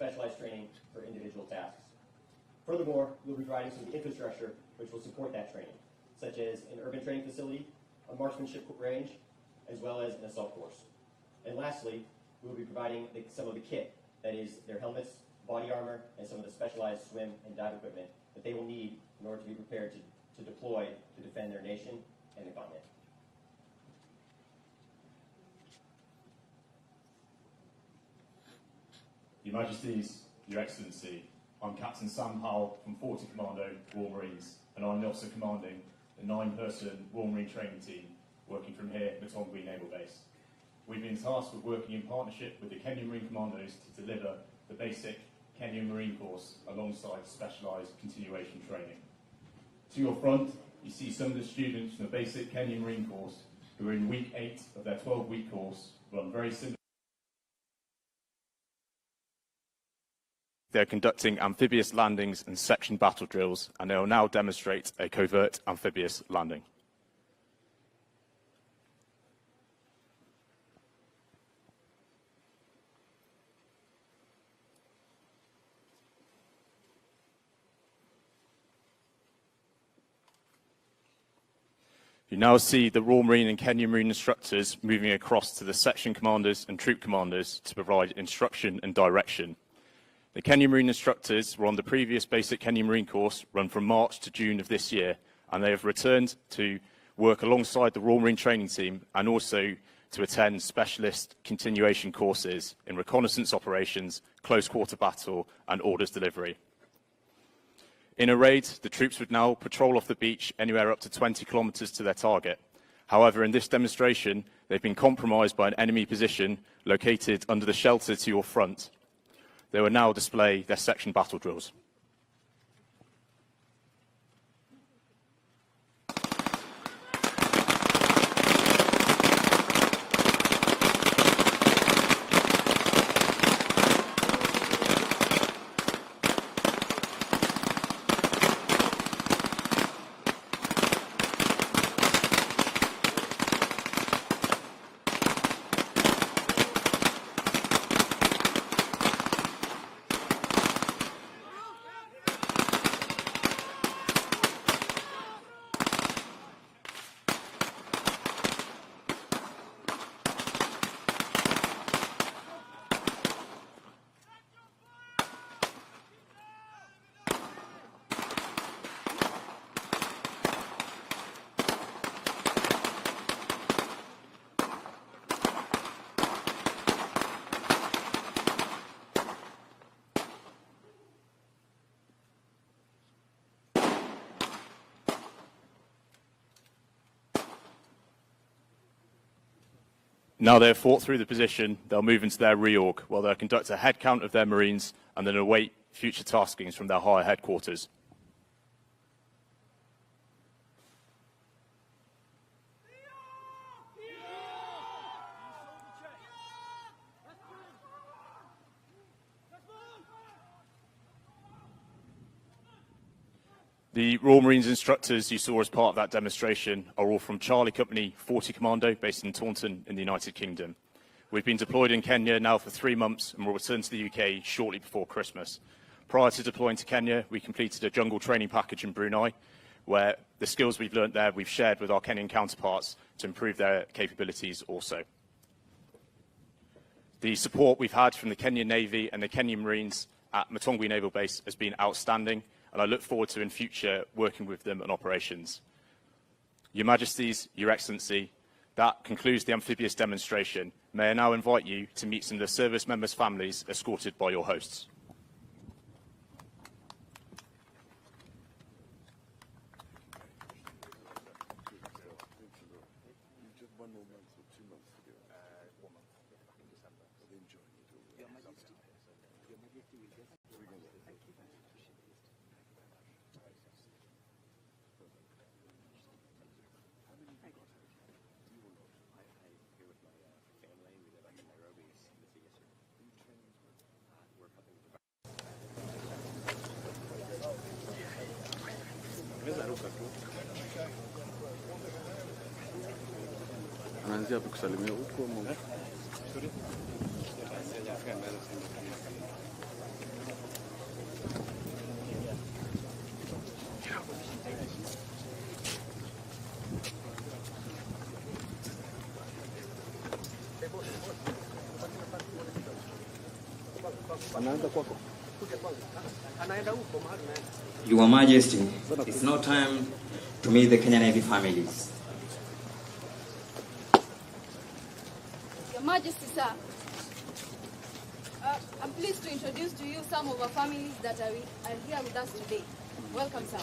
specialized training for individual tasks. Furthermore, we'll be providing some infrastructure which will support that training, such as an urban training facility, a marksmanship range, as well as an assault course. And lastly, we will be providing some of the kit, that is their helmets, body armor, and some of the specialized swim and dive equipment that they will need in order to be prepared to deploy to defend their nation and the continent. Your Majesties, Your Excellency, I'm Captain Sam Howell from 40 Commando Royal Marines, and I'm the officer commanding the 9-person Royal Marine training team working from here at Matongwe Naval Base. We've been tasked with working in partnership with the Kenya Marine Commandos to deliver the basic Kenya Marine course alongside specialised continuation training. To your front, you see some of the students from the basic Kenya Marine course who are in week 8 of their 12-week course, run very similar. They're conducting amphibious landings and section battle drills, and they will now demonstrate a covert amphibious landing. You now see the Royal Marine and Kenya Marine instructors moving across to the section commanders and troop commanders to provide instruction and direction. The Kenya Marine instructors were on the previous basic Kenya Marine course run from March to June of this year, and they have returned to work alongside the Royal Marine training team and also to attend specialist continuation courses in reconnaissance operations, close quarter battle and orders delivery. In a raid, the troops would now patrol off the beach anywhere up to 20 kilometres to their target. However, in this demonstration, they've been compromised by an enemy position located under the shelter to your front. They will now display their section battle drills. Now they've fought through the position, they'll move into their reorg, where they'll conduct a head count of their Marines and then await future taskings from their higher headquarters. The Royal Marines instructors you saw as part of that demonstration are all from Charlie Company 40 Commando, based in Taunton in the United Kingdom. We've been deployed in Kenya now for 3 months and will return to the UK shortly before Christmas. Prior to deploying to Kenya, we completed a jungle training package in Brunei, where the skills we've learnt there we've shared with our Kenyan counterparts to improve their capabilities also. The support we've had from the Kenyan Navy and the Kenyan Marines at Matongwe Naval Base has been outstanding, and I look forward to in future working with them on operations. Your Majesties, Your Excellency, that concludes the amphibious demonstration. May I now invite you to meet some of the service members' families escorted by your hosts. Anaanzia hapo kusalimia huko. Your Majesty, it's now time to meet the Kenya Navy families. Your Majesty, sir, I'm pleased to introduce to you some of our families that are here with us today. Welcome, sir.